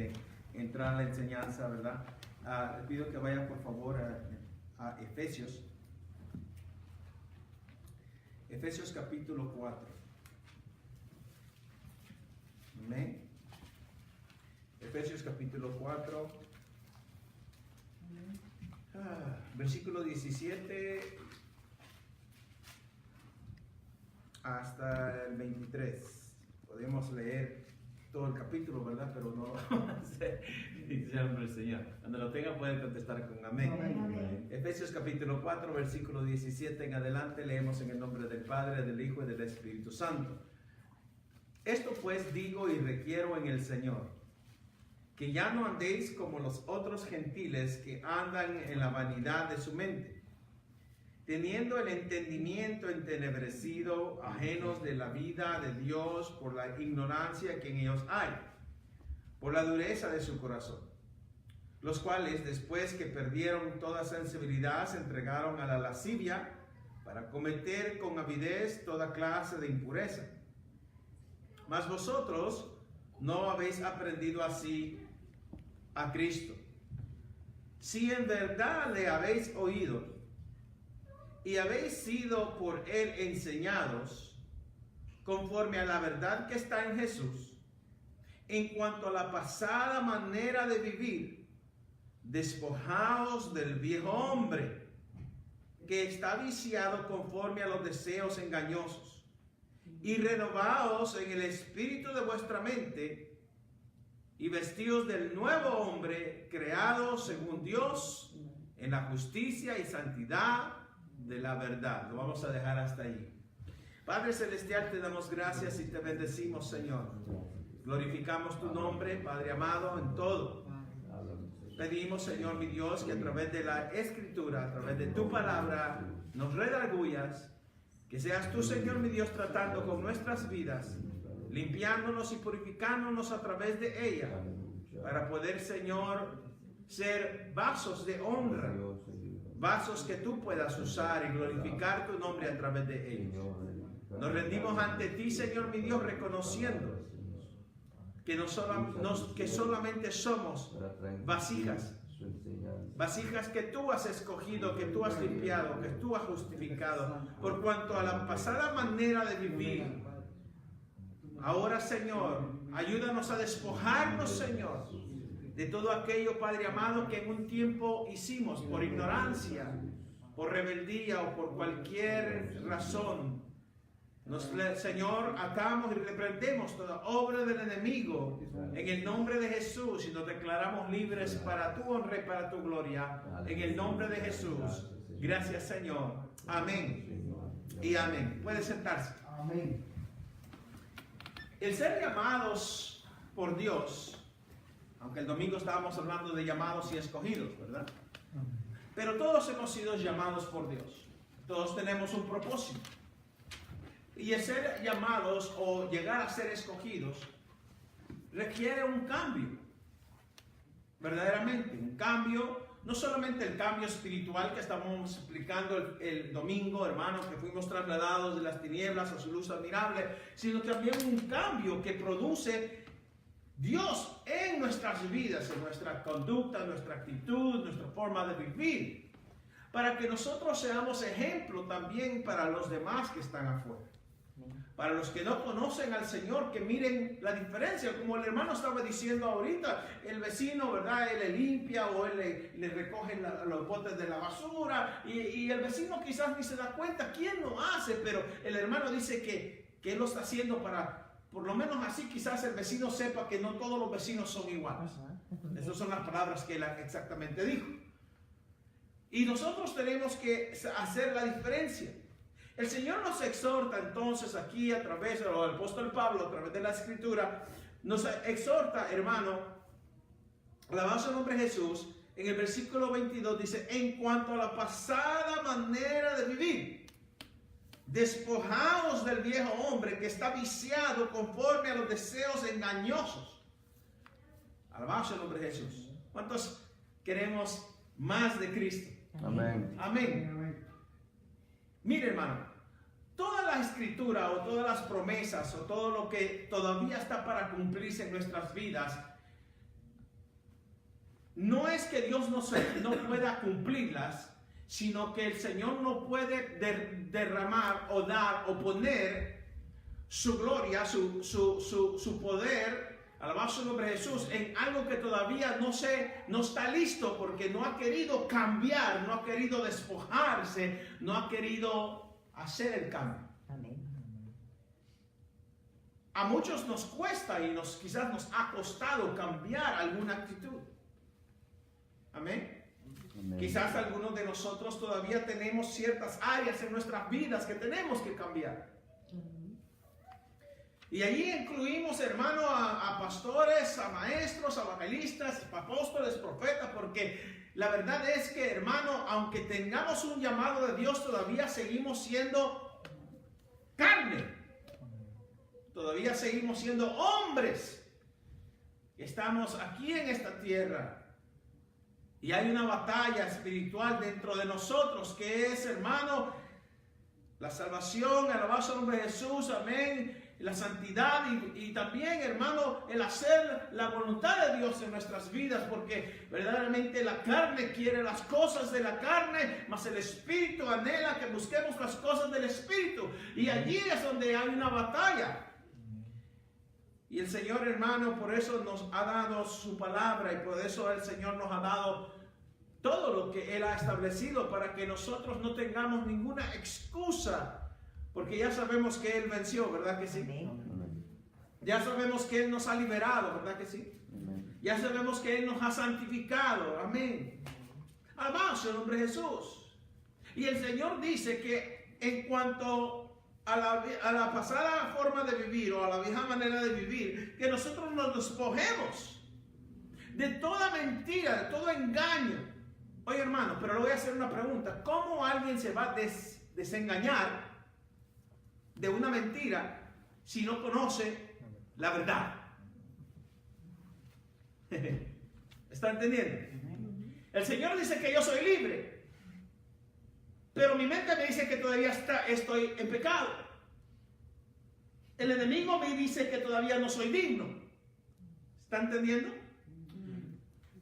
de entrar a la enseñanza, ¿verdad? Le pido que vaya por favor a Efesios. Efesios capítulo 4. Amén. Efesios capítulo 4. Versículo 17 hasta el 23. Podemos leer todo el capítulo, ¿verdad? Pero no dice el Señor. Cuando lo tengan pueden contestar con amén. Amén. Efesios capítulo 4, versículo 17 en adelante, leemos en el nombre del Padre, del Hijo y del Espíritu Santo. Esto pues digo y requiero en el Señor, que ya no andéis como los otros gentiles que andan en la vanidad de su mente, teniendo el entendimiento entenebrecido, ajenos de la vida de Dios por la ignorancia que en ellos hay, por la dureza de su corazón, los cuales después que perdieron toda sensibilidad se entregaron a la lascivia para cometer con avidez toda clase de impureza. Mas vosotros no habéis aprendido así a Cristo. Si en verdad le habéis oído y habéis sido por él enseñados conforme a la verdad que está en Jesús, en cuanto a la pasada manera de vivir, despojaos del viejo hombre que está viciado conforme a los deseos engañosos, y renovaos en el espíritu de vuestra mente, y vestíos del nuevo hombre creado según Dios en la justicia y santidad de la verdad. Lo vamos a dejar hasta ahí. Padre Celestial, te damos gracias y te bendecimos, Señor. Glorificamos tu nombre, Padre amado, en todo. Pedimos, Señor mi Dios, que a través de la Escritura, a través de tu palabra, nos redarguyas. Que seas tú, Señor mi Dios, tratando con nuestras vidas, limpiándonos y purificándonos a través de ella, para poder, Señor, ser vasos de honra, vasos que tú puedas usar y glorificar tu nombre a través de ellos. Nos rendimos ante ti, Señor mi Dios, reconociendo que solamente somos vasijas que tú has escogido, que tú has limpiado, que tú has justificado, por cuanto a la pasada manera de vivir. Ahora, Señor, ayúdanos a despojarnos, Señor, de todo aquello, Padre amado, que en un tiempo hicimos por ignorancia, por rebeldía o por cualquier razón. Señor, atamos y reprendemos toda obra del enemigo en el nombre de Jesús y nos declaramos libres para tu honra y para tu gloria en el nombre de Jesús. Gracias, Señor. Amén y amén. Puede sentarse. Amén. El ser llamados por Dios, aunque el domingo estábamos hablando de llamados y escogidos, ¿verdad? Pero todos hemos sido llamados por Dios. Todos tenemos un propósito. Y el ser llamados o llegar a ser escogidos requiere un cambio, verdaderamente, un cambio, no solamente el cambio espiritual que estamos explicando el domingo, hermanos, que fuimos trasladados de las tinieblas a su luz admirable, sino también un cambio que produce Dios en nuestras vidas, en nuestra conducta, en nuestra actitud, nuestra forma de vivir, para que nosotros seamos ejemplo también para los demás que están afuera. Para los que no conocen al Señor, que miren la diferencia, como el hermano estaba diciendo ahorita, el vecino, ¿verdad? Él le limpia o él le recoge los botes de la basura y el vecino quizás ni se da cuenta quién lo hace, pero el hermano dice que él lo está haciendo para, por lo menos así quizás el vecino sepa que no todos los vecinos son iguales. Esas son las palabras que él exactamente dijo. Y nosotros tenemos que hacer la diferencia. El Señor nos exhorta entonces aquí a través del apóstol Pablo, a través de la Escritura, nos exhorta, hermano, alabado sea el nombre de Jesús, en el versículo 22 dice, en cuanto a la pasada manera de vivir, despojaos del viejo hombre que está viciado conforme a los deseos engañosos. Alabado sea el nombre de Jesús. ¿Cuántos queremos más de Cristo? Amén. Amén. Mire, hermano, toda la escritura o todas las promesas o todo lo que todavía está para cumplirse en nuestras vidas no es que Dios no pueda cumplirlas, sino que el Señor no puede derramar o dar o poner su gloria, su poder, alabar su nombre Jesús, en algo que todavía no está listo, porque no ha querido cambiar, no ha querido despojarse, no ha querido hacer el cambio. Amén. A muchos nos cuesta y quizás nos ha costado cambiar alguna actitud. Amén. Amén. Quizás algunos de nosotros todavía tenemos ciertas áreas en nuestras vidas que tenemos que cambiar. Y allí incluimos, hermano, a pastores, a maestros, a evangelistas, apóstoles, profetas, porque la verdad es que, hermano, aunque tengamos un llamado de Dios, todavía seguimos siendo carne. Todavía seguimos siendo hombres. Estamos aquí en esta tierra. Y hay una batalla espiritual dentro de nosotros que es, hermano, la salvación, alabar su nombre de Jesús, amén, la santidad y también, hermano, el hacer la voluntad de Dios en nuestras vidas, porque verdaderamente la carne quiere las cosas de la carne, mas el Espíritu anhela que busquemos las cosas del Espíritu. Y allí es donde hay una batalla. Y el Señor, hermano, por eso nos ha dado su palabra y por eso el Señor nos ha dado todo lo que Él ha establecido para que nosotros no tengamos ninguna excusa, porque ya sabemos que Él venció, ¿verdad que sí? Amén. Ya sabemos que Él nos ha liberado, ¿verdad que sí? Amén. Ya sabemos que Él nos ha santificado, amén. Alabado el nombre de Jesús. Y el Señor dice que en cuanto a la pasada forma de vivir o a la vieja manera de vivir, que nosotros nos despojemos de toda mentira, de todo engaño. Oye, hermano, pero le voy a hacer una pregunta. ¿Cómo alguien se va a desengañar de una mentira si no conoce la verdad? ¿Está entendiendo? El Señor dice que yo soy libre, pero mi mente me dice que todavía estoy en pecado. El enemigo me dice que todavía no soy digno. ¿Está entendiendo?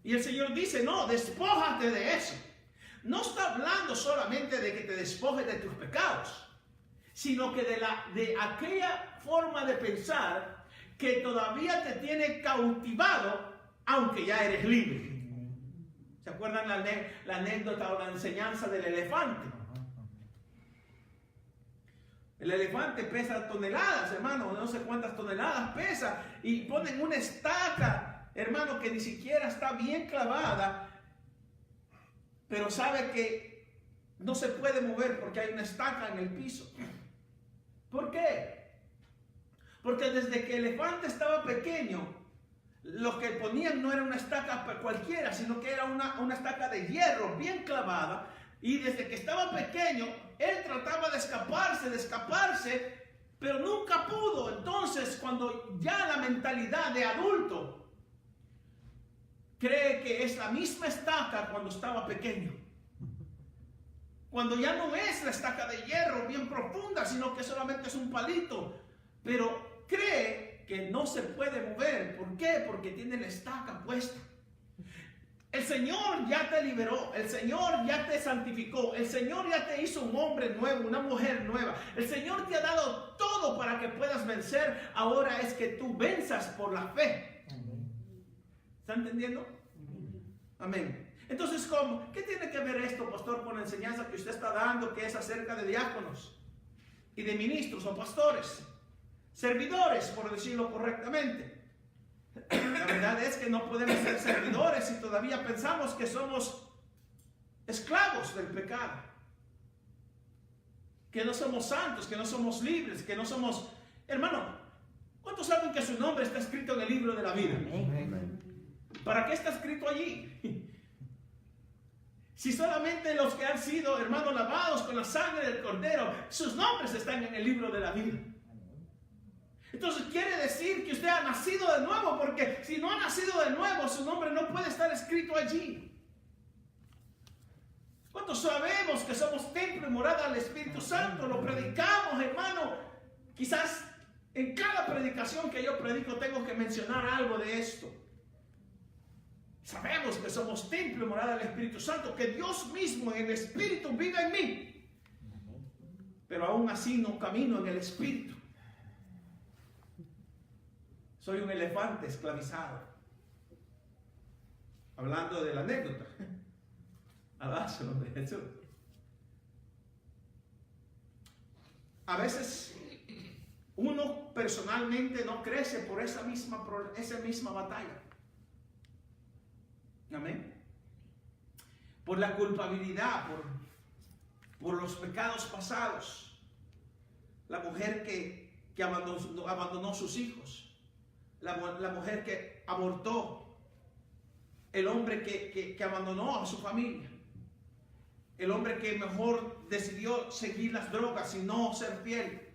Y el Señor dice, no, despójate de eso. No está hablando solamente de que te despojes de tus pecados, sino que de aquella forma de pensar que todavía te tiene cautivado, aunque ya eres libre. ¿Se acuerdan la anécdota o la enseñanza del elefante? El elefante pesa toneladas, hermano, no sé cuántas toneladas pesa, y ponen una estaca, hermano, que ni siquiera está bien clavada, pero sabe que no se puede mover porque hay una estaca en el piso. ¿Por qué? Porque desde que el elefante estaba pequeño, lo que ponían no era una estaca cualquiera, sino que era una estaca de hierro bien clavada, y desde que estaba pequeño, él trataba de escaparse, pero nunca pudo. Entonces, cuando ya la mentalidad de adulto cree que es la misma estaca cuando estaba pequeño, cuando ya no es la estaca de hierro bien profunda, sino que solamente es un palito, pero cree que no se puede mover. ¿Por qué? Porque tiene la estaca puesta. El Señor ya te liberó, el Señor ya te santificó, el Señor ya te hizo un hombre nuevo, una mujer nueva. El Señor te ha dado todo para que puedas vencer. Ahora es que tú venzas por la fe. ¿Está entendiendo? Amén. Entonces, ¿qué tiene que ver esto, pastor, con la enseñanza que usted está dando, que es acerca de diáconos y de ministros o pastores, servidores, por decirlo correctamente? La verdad es que no podemos ser servidores si todavía pensamos que somos esclavos del pecado, que no somos santos, que no somos libres, que no somos... Hermano, ¿cuántos saben que su nombre está escrito en el libro de la vida? Amén. ¿Para qué está escrito allí? Si solamente los que han sido, hermanos, lavados con la sangre del Cordero, sus nombres están en el libro de la vida. Entonces quiere decir que usted ha nacido de nuevo, porque si no ha nacido de nuevo, su nombre no puede estar escrito allí. ¿Cuántos sabemos que somos templo y morada del Espíritu Santo? Lo predicamos, hermano. Quizás en cada predicación que yo predico tengo que mencionar algo de esto. Sabemos sabemos que somos templo y morada del Espíritu Santo, que Dios mismo en el Espíritu vive en mí. Pero aún así no camino en el Espíritu. Soy un elefante esclavizado. Hablando de la anécdota. Alabado el nombre de Jesús. A veces uno personalmente no crece por esa misma batalla. Amén. Por la culpabilidad, por los pecados pasados. La mujer que abandonó sus hijos. La mujer que abortó. El hombre que abandonó a su familia. El hombre que mejor decidió seguir las drogas y no ser fiel.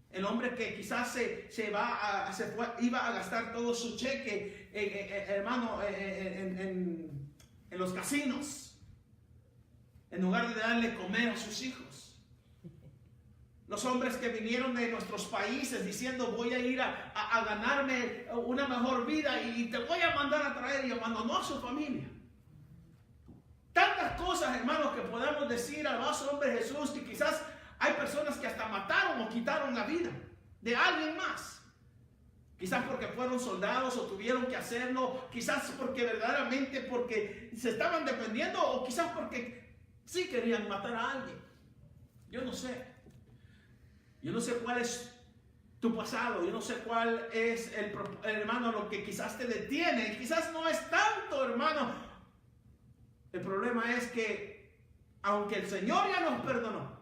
El hombre que quizás iba a gastar todo su cheque, hermano, en los casinos, en lugar de darle comer a sus hijos. Los hombres que vinieron de nuestros países diciendo voy a ir a ganarme una mejor vida y te voy a mandar a traer, y abandonó a su familia. Tantas cosas, hermanos, que podemos decir al vaso hombre de Jesús, que quizás hay personas que hasta mataron o quitaron la vida de alguien más. Quizás porque fueron soldados o tuvieron que hacerlo, quizás porque verdaderamente se estaban defendiendo, o quizás porque sí querían matar a alguien. Yo no sé. Yo no sé cuál es tu pasado, yo no sé cuál es hermano, lo que quizás te detiene. Quizás no es tanto, hermano. El problema es que, aunque el Señor ya nos perdonó,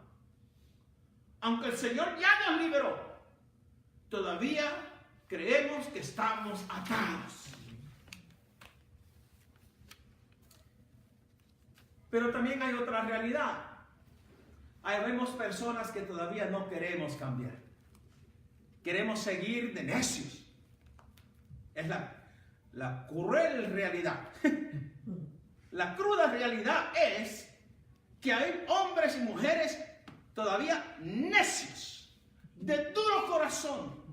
aunque el Señor ya nos liberó, todavía creemos que estamos atados. Pero también hay otra realidad. Vemos personas que todavía no queremos cambiar. Queremos seguir de necios. Es la cruel realidad. La cruda realidad es que hay hombres y mujeres todavía necios, de duro corazón,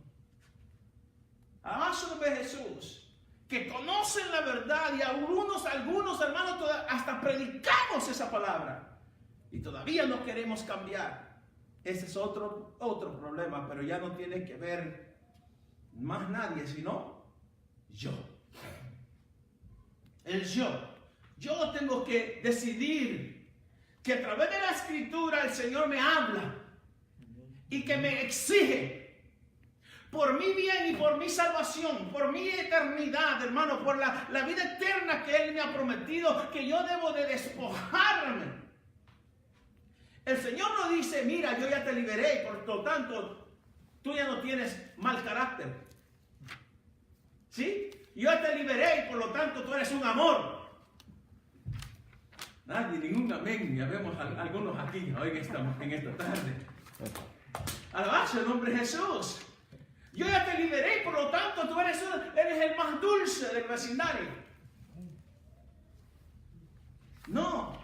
alabado de Jesús, que conocen la verdad, y algunos hermanos hasta predicamos esa palabra y todavía no queremos cambiar. Ese es otro problema, pero ya no tiene que ver más nadie sino yo. El yo. Yo tengo que decidir que a través de la Escritura el Señor me habla y que me exige por mi bien y por mi salvación, por mi eternidad, hermano, por la vida eterna que Él me ha prometido, que yo debo de despojarme. El Señor no dice, mira, yo ya te liberé, por lo tanto, tú ya no tienes mal carácter. ¿Sí? Yo ya te liberé y por lo tanto tú eres un amor. Nadie, ningún amén. Ya vemos algunos aquí hoy en esta tarde. Alabado el nombre de Jesús. Yo ya te liberé, por lo tanto tú eres el más dulce del vecindario. No.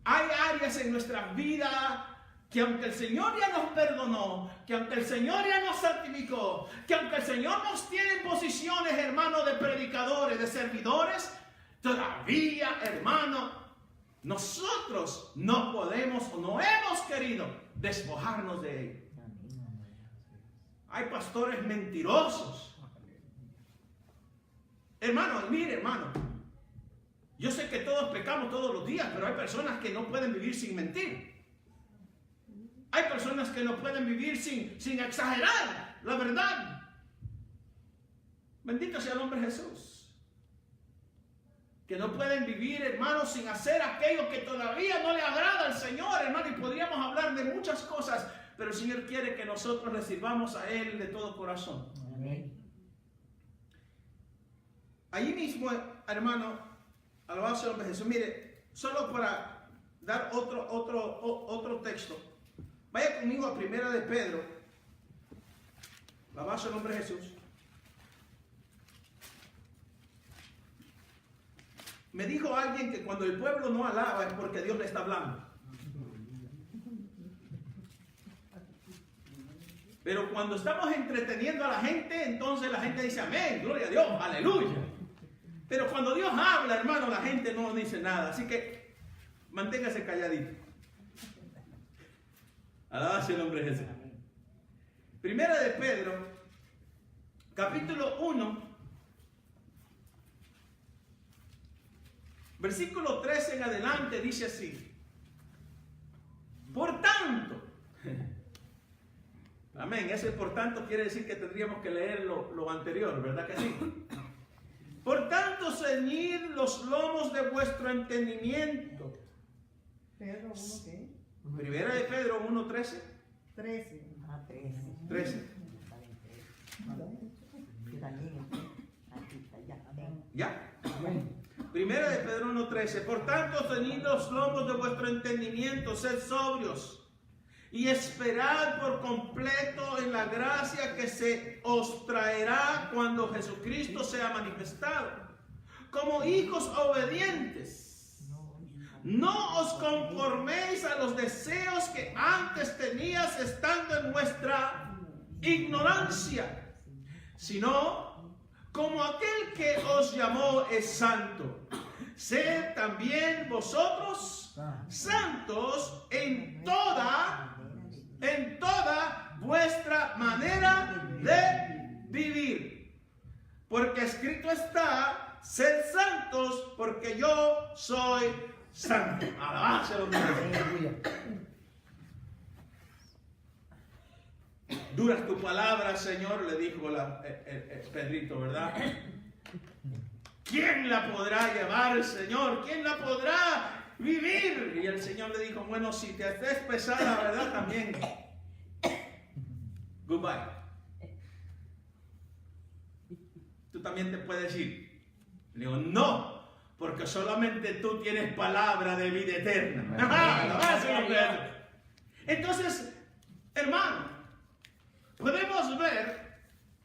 Hay áreas en nuestra vida que aunque el Señor ya nos perdonó, que aunque el Señor ya nos santificó, que aunque el Señor nos tiene en posiciones, hermano, de predicadores, de servidores, todavía, hermano, nosotros no podemos o no hemos querido despojarnos de ello. Hay pastores mentirosos. Hermano, mire, hermano, yo sé que todos pecamos todos los días, pero hay personas que no pueden vivir sin mentir. Hay personas que no pueden vivir sin exagerar la verdad. Bendito sea el nombre de Jesús. Que no pueden vivir, hermano, sin hacer aquello que todavía no le agrada al Señor, hermano. Y podríamos hablar de muchas cosas, pero el Señor quiere que nosotros le sirvamos a Él de todo corazón. Amén. Allí mismo, hermano, alabado sea el nombre de Jesús. Mire, solo para dar otro texto. Vaya conmigo a 1 de Pedro. Alabado sea el nombre de Jesús. Me dijo alguien que cuando el pueblo no alaba es porque Dios le está hablando. Pero cuando estamos entreteniendo a la gente, entonces la gente dice amén, gloria a Dios, aleluya. Pero cuando Dios habla, hermano, la gente no dice nada. Así que manténgase calladito. Alabado sea el nombre de Jesús. Primera de Pedro, capítulo 1, versículo 13 en adelante, dice así. Por tanto, amén, ese por tanto quiere decir que tendríamos que leer lo anterior, ¿verdad que sí? Por tanto, ceñid los lomos de vuestro entendimiento. Pedro 1, ¿qué? Primera de Pedro 1, 13. 13. 13. ¿Ya? Primera de Pedro 1, 13. Por tanto, ceñid los lomos de vuestro entendimiento, sed sobrios y esperad por completo en la gracia que se os traerá cuando Jesucristo sea manifestado. Como hijos obedientes, no os conforméis a los deseos que antes tenías estando en vuestra ignorancia, sino como aquel que os llamó es santo. Sed también vosotros santos en toda vuestra manera de vivir. Porque escrito está, sed santos porque yo soy santo. Alabanza a los dioses. Duras tu palabra, Señor, le dijo Pedrito, ¿verdad? ¿Quién la podrá llevar, Señor? ¿Quién la podrá vivir? Y el Señor le dijo, bueno, si te estés pesada, ¿verdad? También. Goodbye. Tú también te puedes ir. Le digo, no, porque solamente tú tienes palabra de vida eterna. Entonces, hermano, podemos ver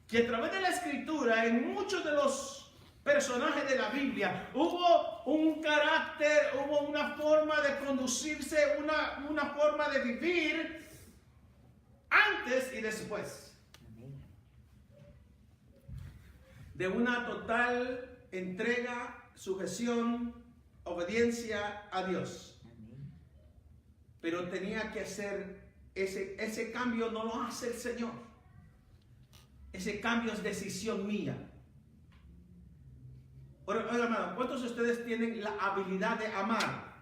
que a través de la Escritura, en muchos de los personajes de la Biblia, hubo un carácter, hubo una forma de conducirse, una forma de vivir antes y después de una total entrega, sujeción, obediencia a Dios. Pero tenía que hacer ese cambio, no lo hace el Señor. Ese cambio es decisión mía. Oiga, hermano, ¿cuántos de ustedes tienen la habilidad de amar?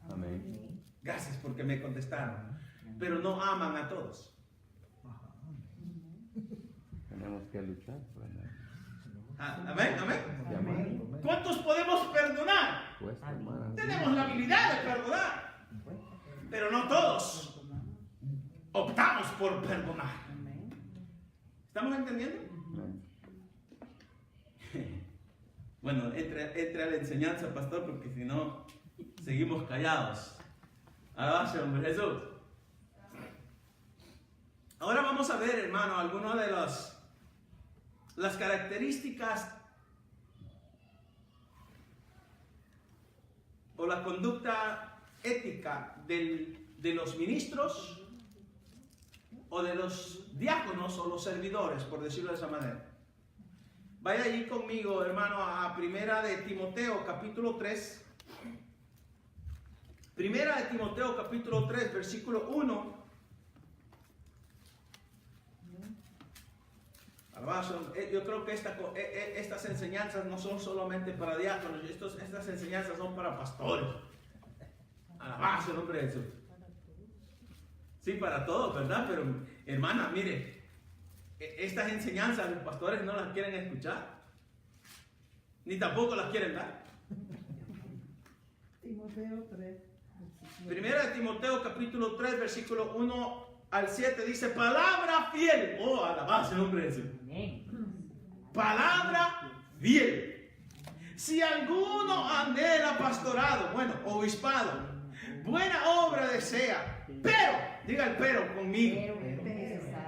Amén. Gracias porque me contestaron. Pero no aman a todos. Tenemos que luchar por amar. Amén, amén. Amén. ¿Cuántos podemos perdonar? Cuesta, hermana. Tenemos la habilidad de perdonar. Pero no todos optamos por perdonar. ¿Estamos entendiendo? Bueno, entre a la enseñanza, pastor, porque si no, seguimos callados. Alabanza, hombre Jesús. Ahora vamos a ver, hermano, algunas de las características o la conducta ética de los ministros o de los diáconos o los servidores, por decirlo de esa manera. Vaya allí conmigo, hermano, a Primera de Timoteo, capítulo 3. Primera de Timoteo, capítulo 3, versículo 1. Yo creo que estas enseñanzas no son solamente para diáconos, estas enseñanzas son para pastores. Alabanza el nombre de Jesús. Sí, para todos, ¿verdad? Pero, hermana, mire, estas enseñanzas los pastores no las quieren escuchar, ni tampoco las quieren dar. Timoteo 3. Primera de Timoteo, capítulo 3, versículo 1 al 7, dice, palabra fiel. Oh, alabanza el nombre de Jesús. Palabra fiel. Si alguno anhela pastorado, bueno, obispado, buena obra desea, pero, diga el pero conmigo,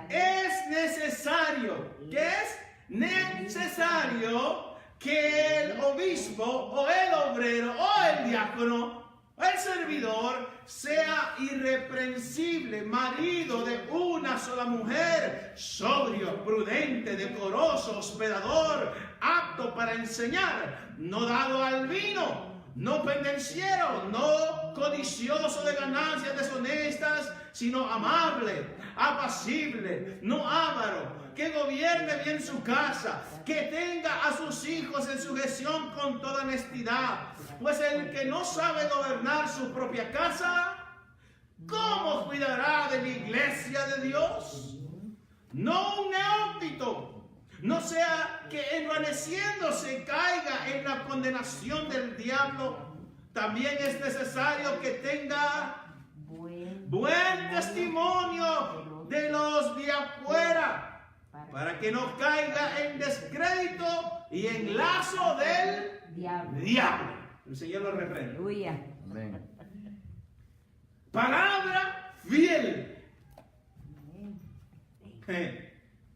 es necesario, ¿qué es? Necesario que el obispo o el obrero o el diácono El servidor sea irreprensible, marido de una sola mujer, sobrio, prudente, decoroso, hospedador, apto para enseñar, no dado al vino, no pendenciero, no codicioso de ganancias deshonestas, sino amable, apacible, no avaro, que gobierne bien su casa, que tenga a sus hijos en sujeción con toda honestidad. Pues el que no sabe gobernar su propia casa, ¿cómo cuidará de la iglesia de Dios? No un neófito, no sea que envaneciéndose caiga en la condenación del diablo. También es necesario que tenga buen testimonio de los de afuera, para que no caiga en descrédito y en lazo del diablo. El Señor lo reprende. Aleluya. Amén. Palabra fiel.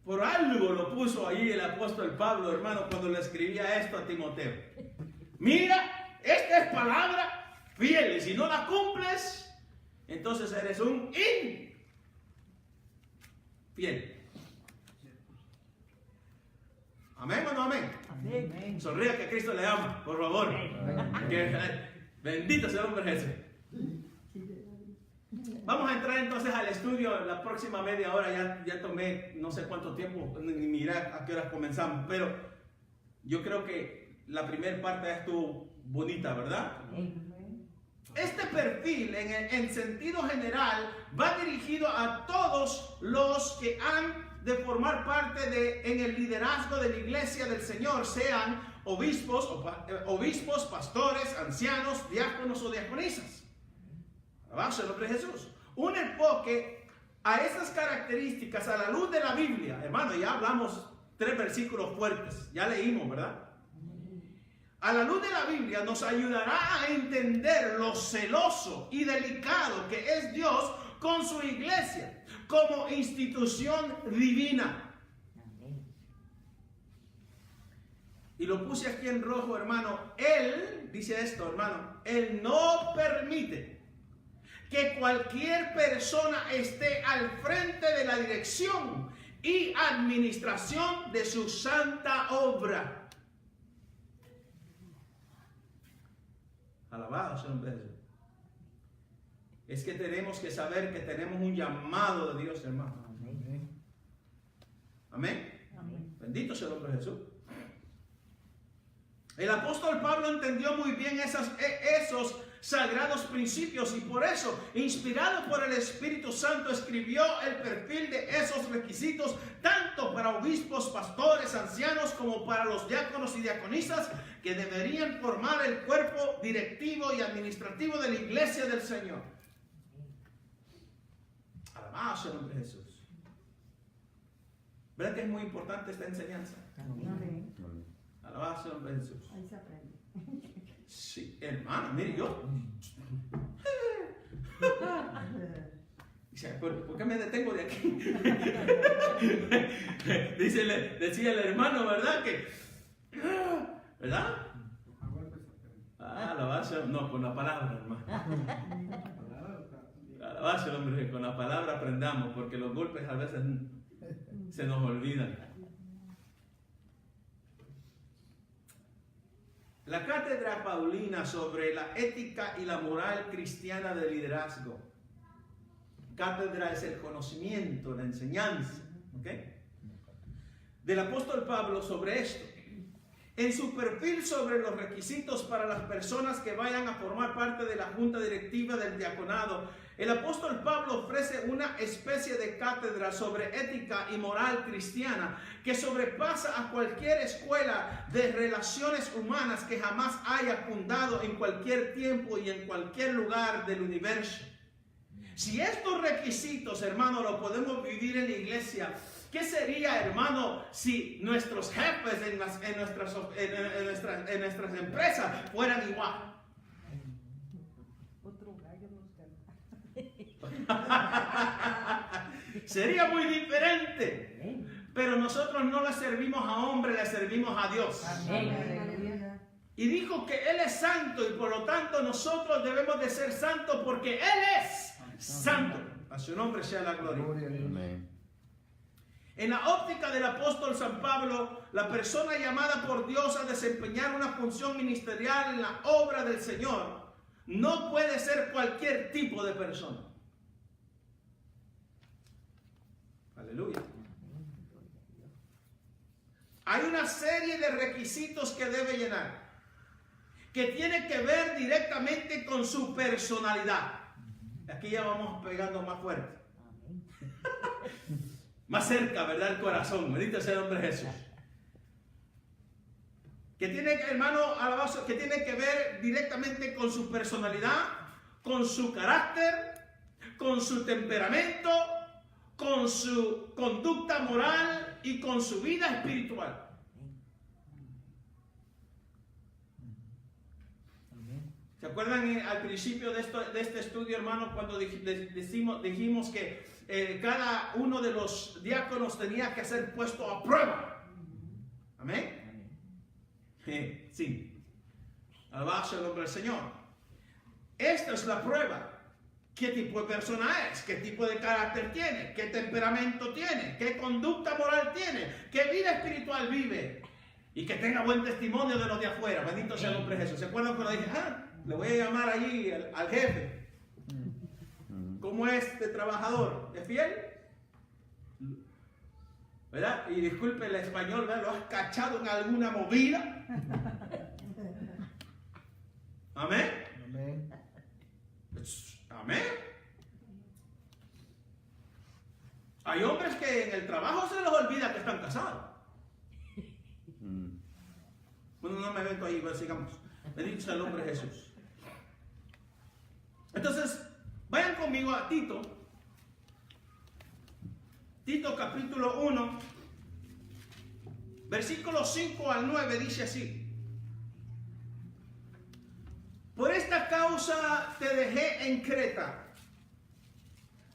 Por algo lo puso ahí el apóstol Pablo, hermano, cuando le escribía esto a Timoteo. Mira, esta es palabra fiel. Y si no la cumples, entonces eres un infiel. Amén o no amén. Amén. Sonría que Cristo le ama, por favor. Bendito sea el nombre de Jesús. Vamos a entrar entonces al estudio la próxima media hora. Ya tomé no sé cuánto tiempo, ni miré a qué horas comenzamos, pero yo creo que la primera parte estuvo bonita, ¿verdad? Este perfil en sentido general va dirigido a todos los que han de formar parte en el liderazgo de la iglesia del Señor, sean obispos, pastores, ancianos, diáconos o diaconisas. Alabanza al nombre de Jesús. Un enfoque a estas características a la luz de la Biblia, hermano, ya hablamos 3 versículos fuertes, ya leímos, ¿verdad? A la luz de la Biblia nos ayudará a entender lo celoso y delicado que es Dios con su iglesia como institución divina. Y lo puse aquí en rojo, hermano. Él, dice esto, hermano, Él no permite que cualquier persona esté al frente de la dirección y administración de su santa obra. Alabado sea el nombre de Jesús. Es que tenemos que saber que tenemos un llamado de Dios, hermano. Amén. Amén. Bendito sea el nombre de Jesús. El apóstol Pablo entendió muy bien esos sagrados principios y por eso, inspirado por el Espíritu Santo, escribió el perfil de esos requisitos tanto para obispos, pastores, ancianos como para los diáconos y diaconisas que deberían formar el cuerpo directivo y administrativo de la iglesia del Señor. Alabado sea el nombre de Jesús. ¿Verdad que es muy importante esta enseñanza? Amén. Alabado sea el nombre de Jesús. Ahí se aprende. Sí, hermano, mire yo. Dice, ¿por qué me detengo de aquí? Decía el hermano, ¿verdad? ¿Verdad? No, con la palabra, hermano. Alabarse, hombre, con la palabra aprendamos, porque los golpes a veces se nos olvidan. La cátedra paulina sobre la ética y la moral cristiana del liderazgo. Cátedra es el conocimiento, la enseñanza, ¿ok? Del apóstol Pablo sobre esto. En su perfil sobre los requisitos para las personas que vayan a formar parte de la junta directiva del diaconado, el apóstol Pablo ofrece una especie de cátedra sobre ética y moral cristiana que sobrepasa a cualquier escuela de relaciones humanas que jamás haya fundado en cualquier tiempo y en cualquier lugar del universo. Si estos requisitos, hermano, lo podemos vivir en la iglesia, ¿qué sería, hermano, si nuestros jefes en nuestras empresas fueran igual? Otro gallo nos Sería muy diferente. Pero nosotros no le servimos a hombre, le servimos a Dios. Amén. Aleluya. Y dijo que Él es santo y por lo tanto nosotros debemos de ser santos porque Él es santo. A su nombre sea la gloria. Gloria a Dios. Amén. En la óptica del apóstol San Pablo, la persona llamada por Dios a desempeñar una función ministerial en la obra del Señor no puede ser cualquier tipo de persona. Aleluya. Hay una serie de requisitos que debe llenar, que tiene que ver directamente con su personalidad. Aquí ya vamos pegando más fuerte. Más cerca, ¿verdad? El corazón. Bendito sea el nombre de Jesús. Que tiene, hermano, alabazo, que tiene que ver directamente con su personalidad, con su carácter, con su temperamento, con su conducta moral y con su vida espiritual. ¿Se acuerdan al principio de este estudio, hermano, cuando dijimos que cada uno de los diáconos tenía que ser puesto a prueba? Amén. Sí. Alabado el nombre del Señor. Esta es la prueba. ¿Qué tipo de persona es? ¿Qué tipo de carácter tiene? ¿Qué temperamento tiene? ¿Qué conducta moral tiene? ¿Qué vida espiritual vive? Y que tenga buen testimonio de los de afuera. Bendito sea el nombre de Jesús. ¿Se acuerdan cuando dije, le voy a llamar allí al jefe? ¿Cómo es de trabajador? ¿Es fiel? ¿Verdad? Y disculpe el español, ¿verdad? ¿Lo has cachado en alguna movida? ¿Amén? Amén. Amén. Hay hombres que en el trabajo se les olvida que están casados. Bueno, no me meto ahí, pues sigamos. Bendito sea el nombre de Jesús. Entonces, vayan conmigo a Tito. Tito capítulo 1, versículos 5 al 9 dice así: por esta causa te dejé en Creta,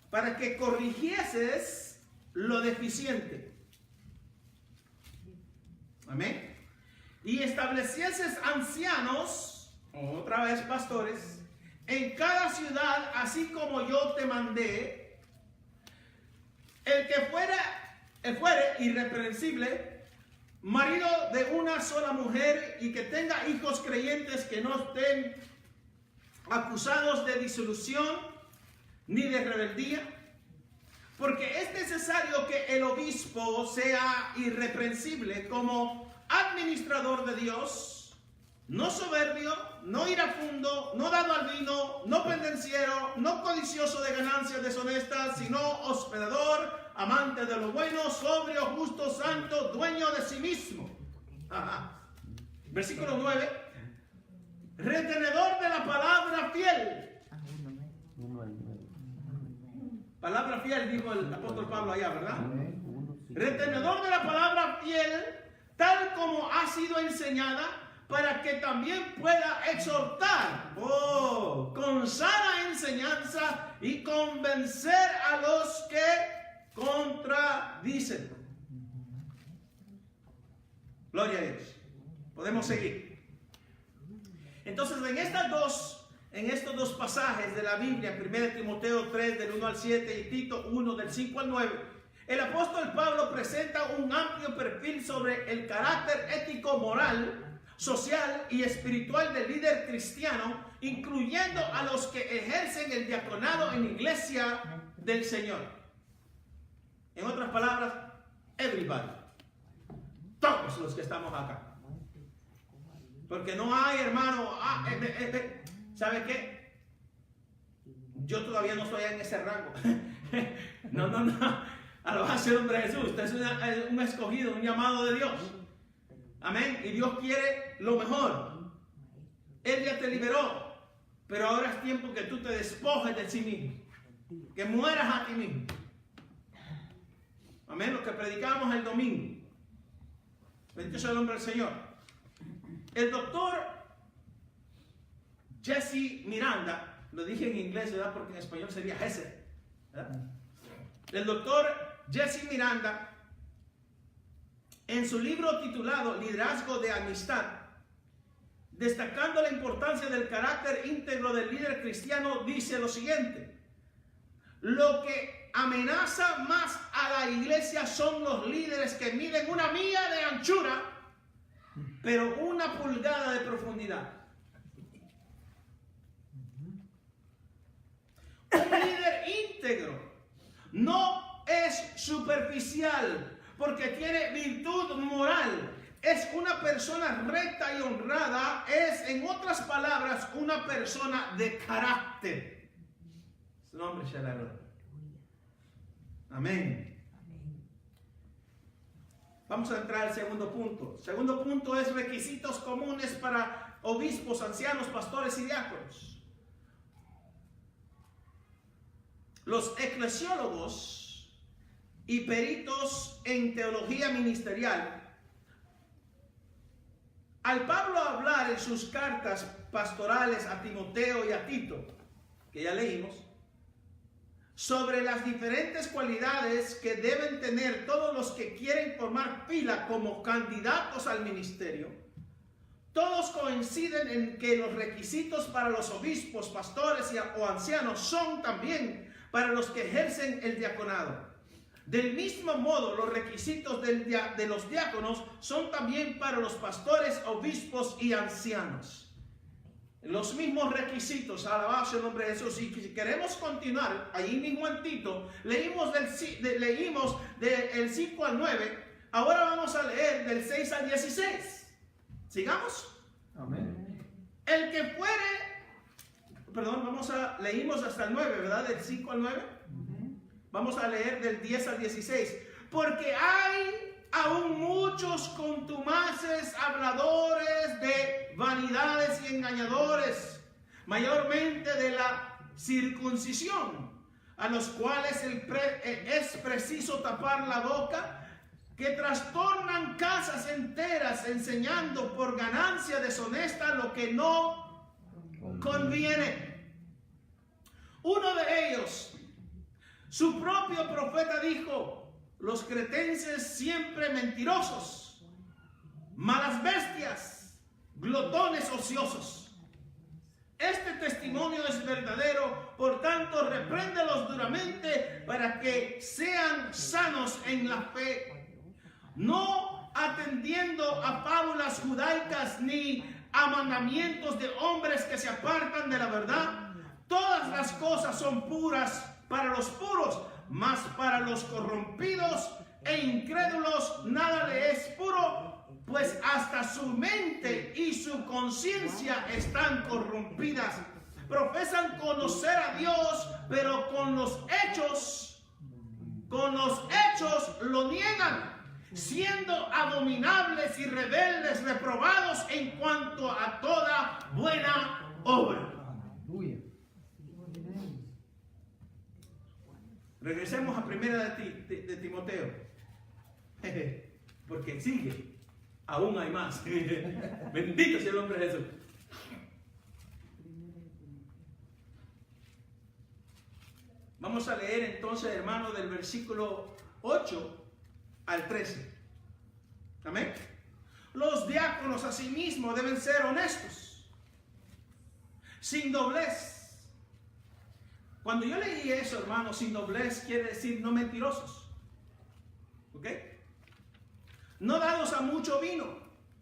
para que corrigieses lo deficiente. Amén. Y establecieses ancianos, otra vez pastores, en cada ciudad, así como yo te mandé. El que fuere irreprensible, marido de una sola mujer, y que tenga hijos creyentes que no estén acusados de disolución ni de rebeldía, porque es necesario que el obispo sea irreprensible como administrador de Dios, no soberbio, no iracundo, no dado al vino, no pendenciero, no codicioso de ganancias deshonestas, sino hospedador, amante de lo bueno, sobrio, justo, santo, dueño de sí mismo. Versículo 9. Retenedor de la palabra fiel. Palabra fiel, dijo el apóstol Pablo allá, ¿verdad? Retenedor de la palabra fiel, tal como ha sido enseñada, para que también pueda exhortar, con sana enseñanza, y convencer a los que contradicen. Gloria a Dios. Podemos seguir. Entonces, en estos dos pasajes de la Biblia, 1 Timoteo 3 del 1 al 7 y Tito 1 del 5 al 9, el apóstol Pablo presenta un amplio perfil sobre el carácter ético, moral, social y espiritual del líder cristiano, incluyendo a los que ejercen el diaconado en la iglesia del Señor. En otras palabras, everybody. Todos los que estamos acá. Porque no hay, hermano, ¿sabe qué? Yo todavía no estoy en ese rango. No. Alabado sea el nombre de Jesús. Usted es un escogido, un llamado de Dios. Amén. Y Dios quiere lo mejor. Él ya te liberó. Pero ahora es tiempo que tú te despojes de sí mismo. Que mueras a ti mismo. Amén. Lo que predicamos el domingo. Bendito sea el nombre del Señor. El doctor Jesse Miranda, lo dije en inglés, ¿verdad? Porque en español sería Jesse, ¿verdad? El doctor Jesse Miranda, en su libro titulado Liderazgo de Amistad, destacando la importancia del carácter íntegro del líder cristiano, dice lo siguiente: lo que amenaza más a la iglesia son los líderes que miden 1 milla de anchura, pero 1 pulgada de profundidad. Un líder íntegro no es superficial porque tiene virtud moral. Es una persona recta y honrada. Es, en otras palabras, una persona de carácter. Su nombre sea la gloria. Amén. Vamos a entrar al segundo punto. Segundo punto es requisitos comunes para obispos, ancianos, pastores y diáconos. Los eclesiólogos y peritos en teología ministerial, al Pablo hablar en sus cartas pastorales a Timoteo y a Tito, que ya leímos, sobre las diferentes cualidades que deben tener todos los que quieren formar fila como candidatos al ministerio, todos coinciden en que los requisitos para los obispos, pastores o ancianos son también para los que ejercen el diaconado. Del mismo modo, los requisitos de los diáconos son también para los pastores, obispos y ancianos. Los mismos requisitos, alabado el nombre de Jesús. Y si queremos continuar, ahí mismo en Tito, leímos del 5 al 9, ahora vamos a leer del 6 al 16. ¿Sigamos? Amén. El que fuere, leímos hasta el 9, ¿verdad? Del 5 al 9. Vamos a leer del 10 al 16. Porque hay aún muchos contumaces, habladores de vanidades y engañadores, mayormente de la circuncisión, a los cuales es preciso tapar la boca, que trastornan casas enteras, enseñando por ganancia deshonesta lo que no conviene. Uno de ellos, su propio profeta, dijo: los cretenses siempre mentirosos, malas bestias, glotones ociosos. Este testimonio es verdadero, por tanto, repréndelos duramente para que sean sanos en la fe, no atendiendo a fábulas judaicas ni a mandamientos de hombres que se apartan de la verdad. Todas las cosas son puras para los puros, mas para los corrompidos e incrédulos nada le es puro, pues hasta su mente y su conciencia están corrompidas. Profesan conocer a Dios, pero con los hechos lo niegan, siendo abominables y rebeldes, reprobados en cuanto a toda buena obra. Aleluya. Regresemos a primera de Timoteo, porque sigue, aún hay más. Bendito sea el nombre de Jesús. Vamos a leer entonces, hermano, del versículo 8 al 13. Amén. Los diáconos asimismo deben ser honestos, sin doblez. Cuando yo leí eso, hermano, sin doblez quiere decir no mentirosos. ¿Ok? No dados a mucho vino,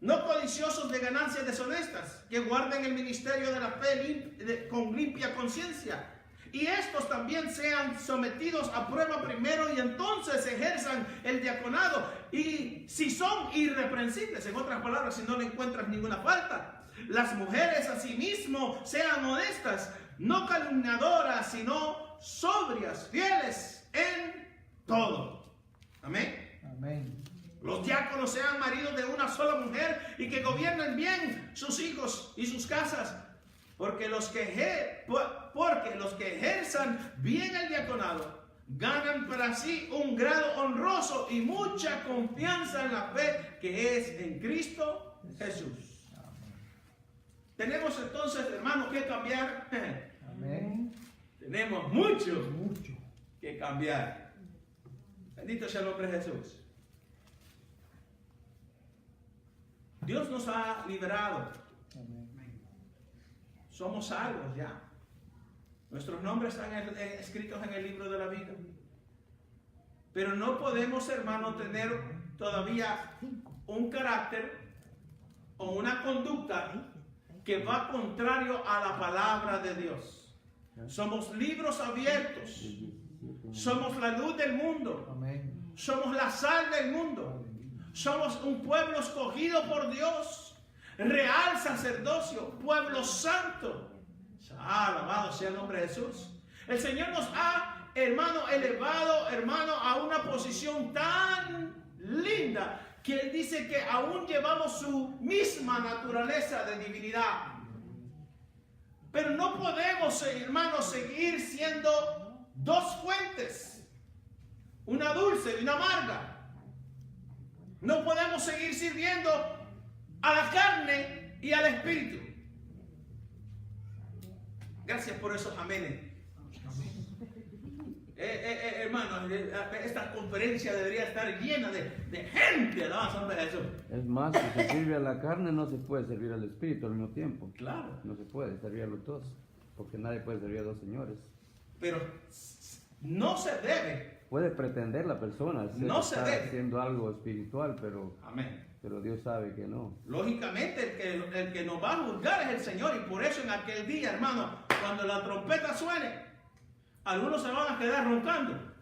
no codiciosos de ganancias deshonestas, que guarden el ministerio de la fe con limpia conciencia. Y estos también sean sometidos a prueba primero y entonces ejerzan el diaconado. Y si son irreprensibles, en otras palabras, si no le encuentras ninguna falta. Las mujeres asimismo sean honestas, no calumniadoras, sino sobrias, fieles en todo. Amén. Amén. Los diáconos sean maridos de una sola mujer y que gobiernen bien sus hijos y sus casas. Porque los que ejerzan bien el diaconado ganan para sí un grado honroso y mucha confianza en la fe que es en Cristo Jesús. Tenemos entonces, hermanos, que cambiar. Amén. Tenemos mucho que cambiar. Bendito sea el nombre de Jesús. Dios nos ha liberado Amén. Somos salvos ya. Nuestros nombres están escritos en el libro de la vida. Pero no podemos, hermano, tener todavía un carácter o una conducta que va contrario a la palabra de Dios. Somos libros abiertos. Somos la luz del mundo. Amén. Somos la sal del mundo. Somos un pueblo escogido por Dios. Real sacerdocio, pueblo santo. Alabado sea el nombre de Jesús. El Señor nos ha, hermano, elevado, hermano, a una posición tan linda que Él dice que aún llevamos su misma naturaleza de divinidad. Pero no podemos, hermano, seguir siendo dos fuentes, una dulce y una amarga. No podemos seguir sirviendo a la carne y al espíritu. Gracias por esos amenes. Hermano, esta conferencia debería estar llena de gente. Alabanza a Jesús. Es más, si se sirve a la carne, no se puede servir al espíritu al mismo tiempo. Claro. No se puede servir a los dos, porque nadie puede servir a dos señores. Pero no se debe. Puede pretender la persona No se estar debe. haciendo algo espiritual, pero Amén. Dios sabe que no. Lógicamente, el que nos va a juzgar es el Señor. Y por eso en aquel día, hermano, cuando la trompeta suene, algunos se van a quedar roncando.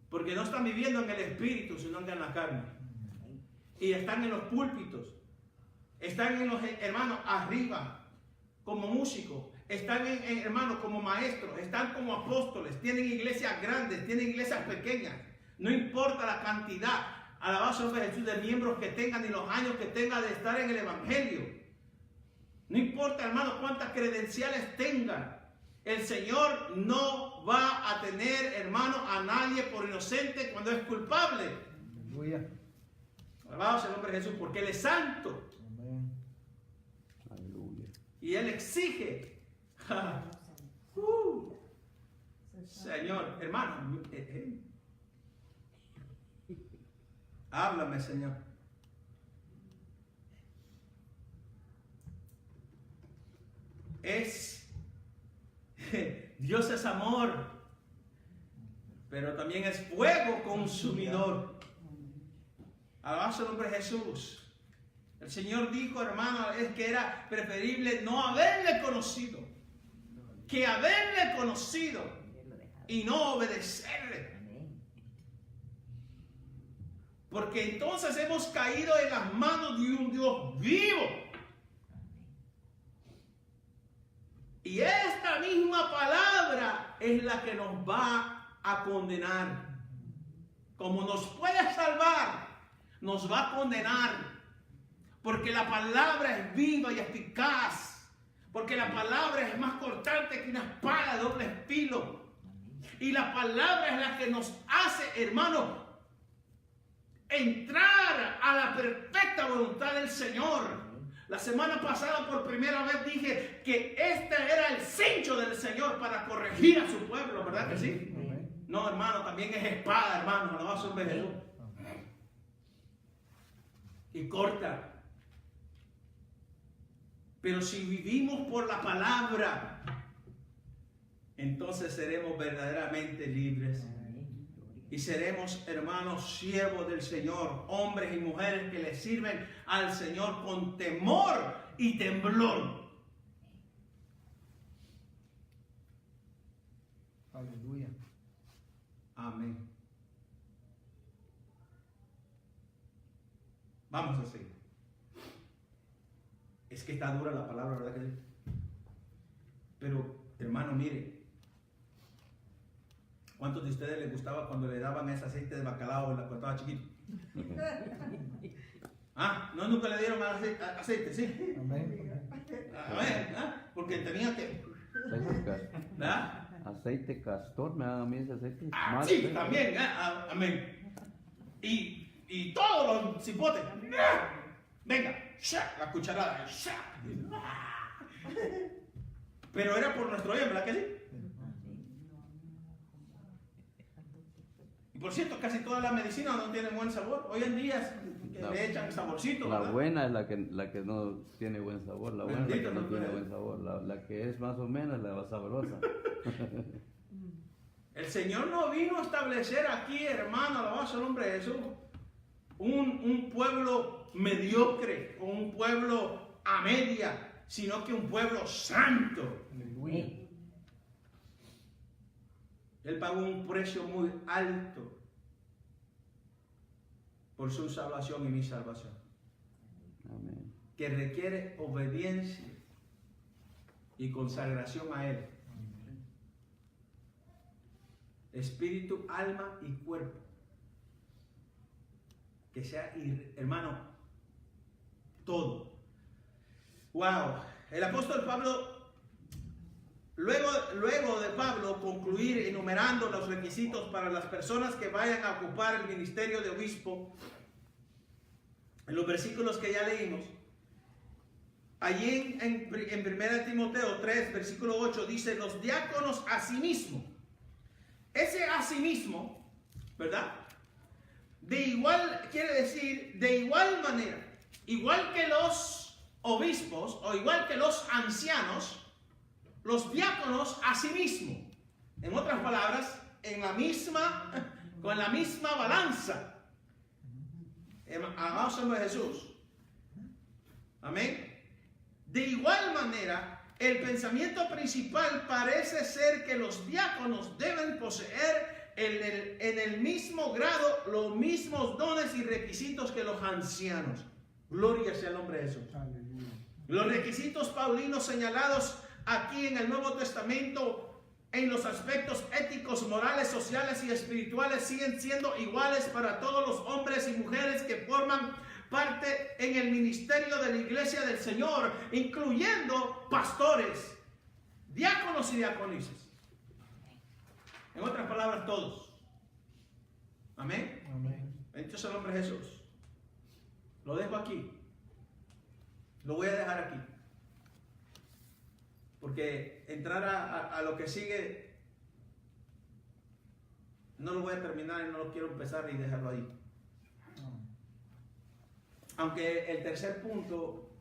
Porque no están viviendo en el espíritu, sino en la carne. Y están en los púlpitos. Están en los hermanos arriba, como músicos. Están hermanos como maestros. Están como apóstoles. Tienen iglesias grandes, tienen iglesias pequeñas. No importa la cantidad, alabado sea Jesús, de miembros que tengan ni los años que tengan de estar en el evangelio. No importa, hermano, cuántas credenciales tengan. El Señor no va a tener, hermano, a nadie por inocente cuando es culpable. Aleluya. Alabado sea el nombre de Jesús, porque Él es santo. Amén. Aleluya. Y Él exige. Señor, hermano, háblame, Señor. Dios es amor, pero también es fuego consumidor. Alabado el nombre de Jesús. El Señor dijo, hermano, es que era preferible no haberle conocido que haberle conocido y no obedecerle. Porque entonces hemos caído en las manos de un Dios vivo. Y esta misma palabra es la que nos va a condenar. Como nos puede salvar, nos va a condenar. Porque la palabra es viva y eficaz. Porque la palabra es más cortante que una espada de doble filo. Y la palabra es la que nos hace, hermano, entrar a la perfecta voluntad del Señor. La semana pasada por primera vez dije que este era el cincho del Señor para corregir a su pueblo, ¿verdad que sí? Amén. No, hermano, también es espada, hermano, alabado sea el nombre de Jesús. Y corta. Pero si vivimos por la palabra, entonces seremos verdaderamente libres. Y seremos, hermanos, siervos del Señor, hombres y mujeres que le sirven al Señor con temor y temblor. Aleluya. Amén. Vamos a seguir. Es que está dura la palabra, ¿verdad que sí? Pero, hermano, mire. ¿Cuántos de ustedes les gustaba cuando le daban ese aceite de bacalao cuando estaba chiquito? Ah, no, nunca le dieron aceite, ¿sí? Amén. A ver, ¿ah? Porque tenía que, ¿verdad? Aceite castor, me dan a mí ese aceite. Ah, Más sí, aceite. también, ¿ah? Amén. Y todos los cipotes, ¡ah! Venga, ¡sha! La cucharada, ¡sha! Pero era por nuestro bien, ¿verdad que sí? por cierto, casi toda la medicina no tiene buen sabor. Hoy en día le echan saborcito, La ¿verdad? buena es la que no tiene buen sabor. La buena es la Bendito que no nombre tiene de buen sabor. La que es más o menos la sabrosa. El Señor no vino a establecer aquí, hermano, alabado sea el nombre de Jesús, un pueblo mediocre o un pueblo a media, sino que un pueblo santo. Aleluya. Él pagó un precio muy alto por su salvación y mi salvación, Amén. que requiere obediencia y consagración a Él. Espíritu, alma y cuerpo. Que sea, hermano, todo. Wow. El apóstol Pablo, luego de Pablo concluir enumerando los requisitos para las personas que vayan a ocupar el ministerio de obispo, en los versículos que ya leímos, allí en 1 Timoteo 3, versículo 8, dice: los diáconos asimismo. Ese asimismo, ¿verdad? Quiere decir, de igual manera, igual que los obispos o igual que los ancianos, los diáconos asimismo. En otras palabras, con la misma balanza. Amado sea Jesús. Amén. De igual manera, el pensamiento principal parece ser que los diáconos deben poseer en el mismo grado los mismos dones y requisitos que los ancianos. Gloria sea el nombre de Jesús. Aleluya. Los requisitos paulinos señalados aquí en el Nuevo Testamento en los aspectos éticos, morales, sociales y espirituales siguen siendo iguales para todos los hombres y mujeres que forman parte en el ministerio de la iglesia del Señor, incluyendo pastores, diáconos y diaconisas. En otras palabras, todos. Amén. Amén. Bendito sea el nombre de Jesús. Lo dejo aquí. Lo voy a dejar aquí. Porque entrar a lo que sigue no lo voy a terminar y no lo quiero empezar y dejarlo ahí. Aunque el tercer punto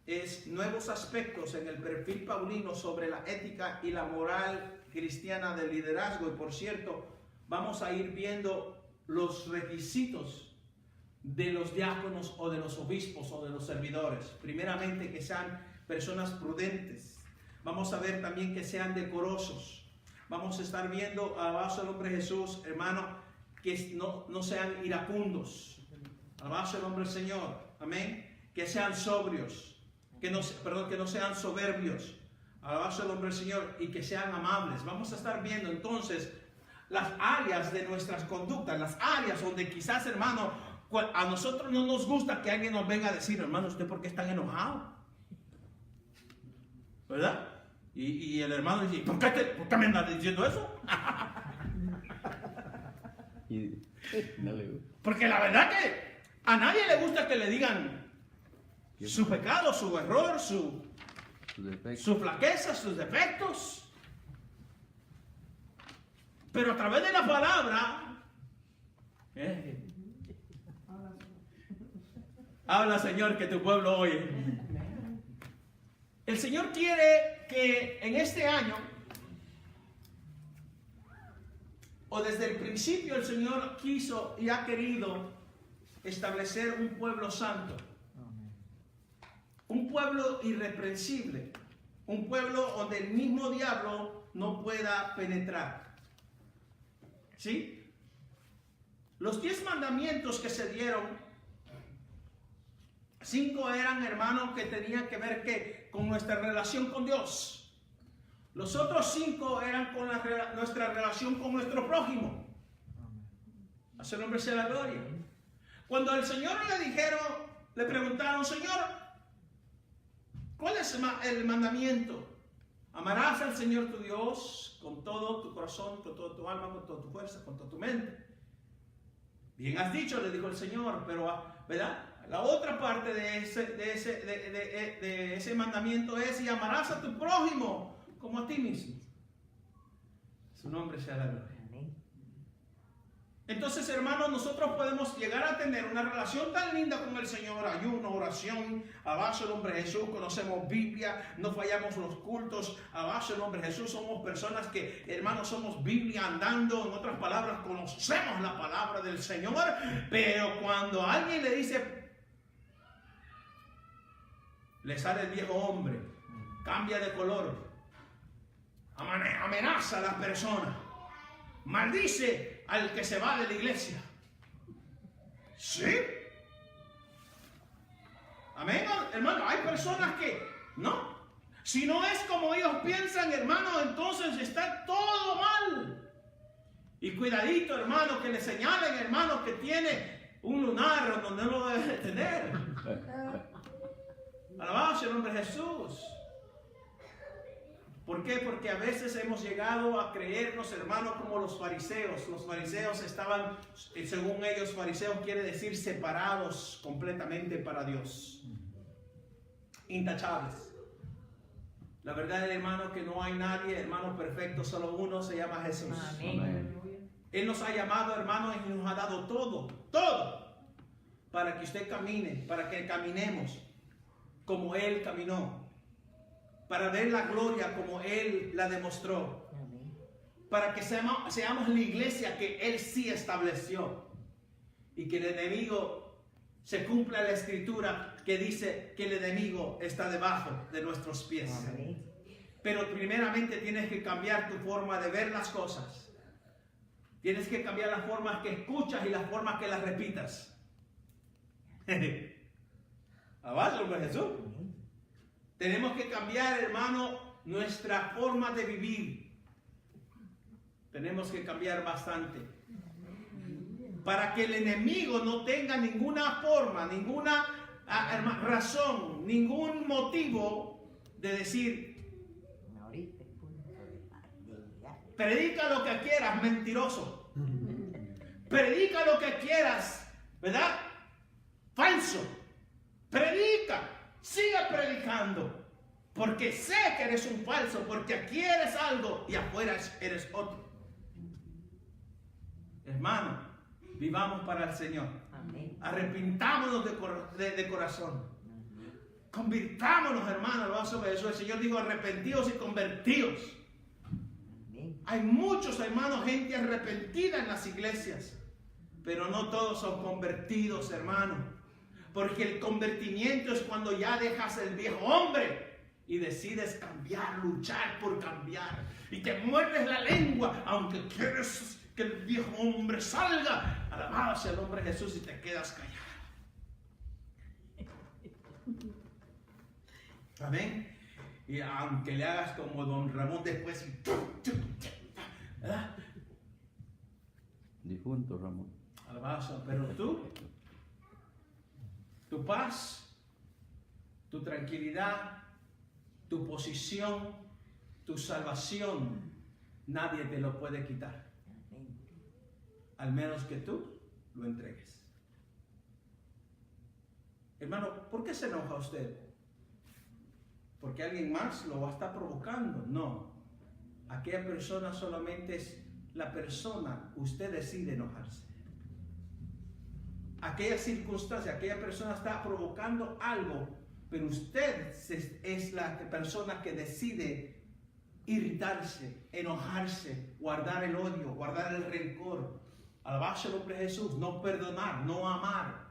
es nuevos aspectos en el perfil paulino sobre la ética y la moral cristiana del liderazgo. Y por cierto, vamos a ir viendo los requisitos de los diáconos o de los obispos o de los servidores. Primeramente, que sean personas prudentes. Vamos a ver también que sean decorosos. Vamos a estar viendo abajo el nombre de Jesús, hermano, que no sean iracundos. Abajo el nombre del Señor. Amén. Que sean sobrios. Que no sean soberbios. Abajo el nombre del Señor. Y que sean amables. Vamos a estar viendo entonces las áreas de nuestras conductas. Las áreas donde quizás, hermano, a nosotros no nos gusta que alguien nos venga a decir: hermano, ¿usted por qué está enojado? ¿Verdad? Y el hermano dice: ¿por qué me andas diciendo eso? Porque la verdad que a nadie le gusta que le digan su pecado, su error, su flaqueza, sus defectos. Pero a través de la palabra, habla, Señor, que tu pueblo oye. El Señor quiere que en este año, o desde el principio, el Señor quiso y ha querido establecer un pueblo santo, un pueblo irreprensible, un pueblo donde el mismo diablo no pueda penetrar. ¿Sí? Los 10 mandamientos que se dieron, 5 eran, hermanos, que tenían que ver con nuestra relación con Dios. Los otros 5 eran con nuestra relación con nuestro prójimo. A su nombre sea la gloria. Cuando al Señor le preguntaron: Señor, ¿cuál es el mandamiento? Amarás al Señor tu Dios con todo tu corazón, con toda tu alma, con toda tu fuerza, con toda tu mente. Bien has dicho, le dijo el Señor, pero, ¿verdad? La otra parte de ese mandamiento es: y amarás a tu prójimo como a ti mismo. Su nombre sea la gloria. Entonces, hermanos, nosotros podemos llegar a tener una relación tan linda con el Señor, ayuno, oración, abajo el nombre de Jesús, conocemos Biblia, no fallamos los cultos, abajo el nombre de Jesús, somos personas que, hermanos, somos Biblia andando, en otras palabras, conocemos la palabra del Señor, pero cuando alguien le dice, le sale el viejo hombre, cambia de color, amenaza a la persona, maldice al que se va de la iglesia. ¿Sí? Amén, hermano. Hay personas que no. Si no es como ellos piensan, hermano, entonces está todo mal. Y cuidadito, hermano, que le señalen, hermano, que tiene un lunar donde no lo debe tener. Alabado sea el nombre de Jesús. ¿Por qué? Porque a veces hemos llegado a creernos, hermanos, como los fariseos. Los fariseos estaban, según ellos, fariseos quiere decir separados completamente para Dios. Intachables. La verdad, hermano, que no hay nadie, hermano, perfecto, solo uno, se llama Jesús. Amén. Él nos ha llamado, hermano, y nos ha dado todo, todo, para que usted camine, para que caminemos como Él caminó. Para ver la gloria como Él la demostró. Para que seamos la iglesia que Él sí estableció. Y que el enemigo se cumpla la escritura que dice que el enemigo está debajo de nuestros pies. Pero primeramente tienes que cambiar tu forma de ver las cosas. Tienes que cambiar las formas que escuchas y las formas que las repitas. Abajo, hombre Jesús. Tenemos que cambiar, hermano, nuestra forma de vivir. Tenemos que cambiar bastante. Para que el enemigo no tenga ninguna forma, ninguna razón, ningún motivo de decir, predica lo que quieras, mentiroso. Predica lo que quieras, ¿verdad? Falso. Predica. Siga predicando, porque sé que eres un falso, porque aquí eres algo y afuera eres otro. Hermano, vivamos para el Señor. Amén. Arrepintámonos de corazón. Convirtámonos, hermano, lo sobre eso. El Señor dijo, arrepentidos y convertidos. Amén. Hay muchos, hermanos, gente arrepentida en las iglesias, pero no todos son convertidos, hermano. Porque el convertimiento es cuando ya dejas el viejo hombre y decides cambiar, luchar por cambiar. Y te muerdes la lengua, aunque quieres que el viejo hombre salga. Alabado sea el nombre de Jesús y te quedas callado. Amén. Y aunque le hagas como don Ramón después. ¿Verdad? Difunto Ramón. Alabado sea, pero tú. Tu paz, tu tranquilidad, tu posición, tu salvación, nadie te lo puede quitar. Al menos que tú lo entregues. Hermano, ¿por qué se enoja usted? ¿Porque alguien más lo va a estar provocando? No. Aquella persona solamente es la persona, usted decide enojarse. Aquella circunstancia, aquella persona está provocando algo, pero usted es la persona que decide irritarse, enojarse, guardar el odio, guardar el rencor. Alabarse el nombre de Jesús, no perdonar, no amar.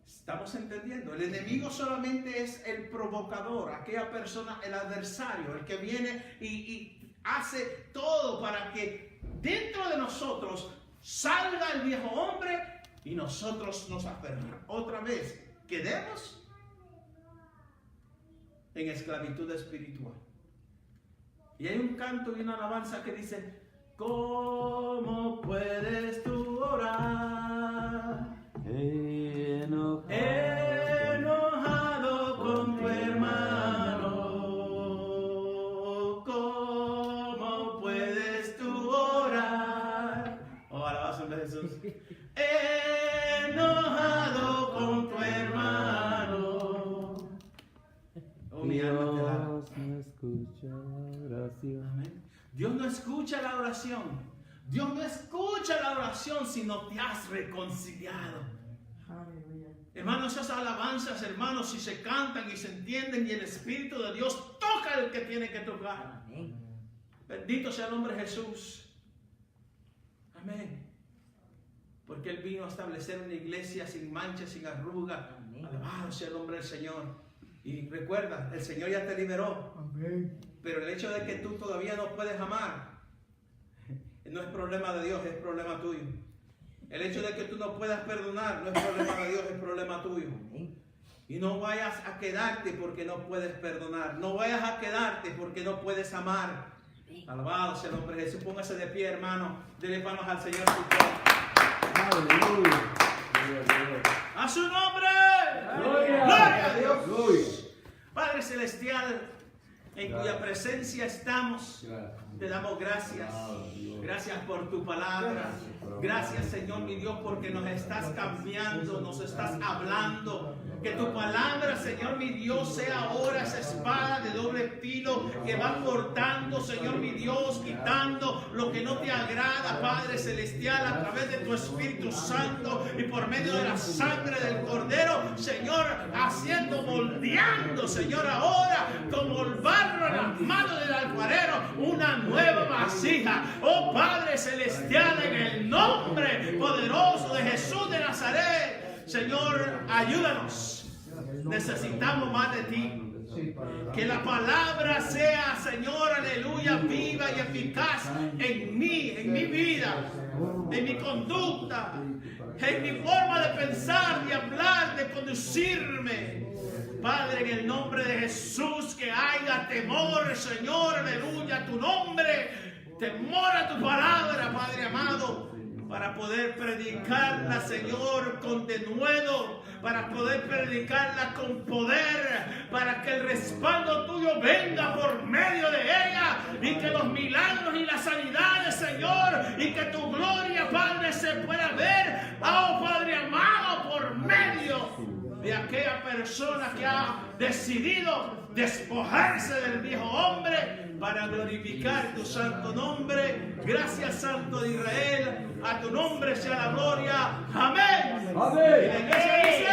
¿Estamos entendiendo? El enemigo solamente es el provocador, aquella persona, el adversario, el que viene y hace todo para que dentro de nosotros salga el viejo hombre y nosotros nos aferramos. Otra vez, quedemos en esclavitud espiritual. Y hay un canto y una alabanza que dice, ¿cómo puedes tú orar? Enojado con tu hermano. ¿Cómo puedes tú orar? Oh, alabanza de Jesús. Enojado con tu hermano. Oh, mi alma te da. Dios no escucha oración. Amén. Dios no escucha la oración. Dios no escucha la oración si no te has reconciliado. Aleluya. Hermanos, esas alabanzas, hermanos, si se cantan y se entienden y el Espíritu de Dios toca al que tiene que tocar. Amén. Bendito sea el nombre de Jesús. Amén. Porque Él vino a establecer una iglesia sin mancha, sin arruga. Amén. Alabado sea el nombre del Señor. Y recuerda, el Señor ya te liberó. Amén. Pero el hecho de que tú todavía no puedes amar no es problema de Dios, es problema tuyo. El hecho de que tú no puedas perdonar no es problema de Dios, es problema tuyo. Amén. Y no vayas a quedarte porque no puedes perdonar. No vayas a quedarte porque no puedes amar. Alabado sea el nombre de Jesús. Póngase de pie, hermano. Dele manos al Señor. Aleluya. ¡A su nombre! Gloria. ¡Gloria a Dios! Gloria. Padre Celestial, en cuya presencia estamos, te damos gracias. Gracias por tu palabra. Gracias, Señor mi Dios, porque nos estás cambiando, nos estás hablando. Que tu palabra, Señor mi Dios, sea ahora esa espada de doble filo que va cortando, Señor mi Dios, quitando lo que no te agrada, Padre Celestial, a través de tu Espíritu Santo y por medio de la sangre del Cordero, Señor, haciendo, moldeando, Señor, ahora como el barro en las manos del alfarero, una nueva vasija. Oh Padre Celestial, en el nombre poderoso de Jesús de Nazaret, Señor, ayúdanos. Necesitamos más de ti. Que la palabra sea, Señor, aleluya, viva y eficaz en mí, en mi vida, en mi conducta, en mi forma de pensar, de hablar, de conducirme. Padre, en el nombre de Jesús, que haya temor, Señor, aleluya, a tu nombre, temor a tu palabra, Padre amado, para poder predicarla, Señor, con denuedo, para poder predicarla con poder, para que el respaldo tuyo venga por medio de ella y que los milagros y las sanidades, Señor, y que tu gloria, Padre, se pueda ver, oh Padre amado, por medio de aquella persona que ha decidido despojarse del viejo hombre para glorificar tu santo nombre. Gracias, Santo de Israel. A tu nombre sea la gloria. Amén. Amén. Y la iglesia dice: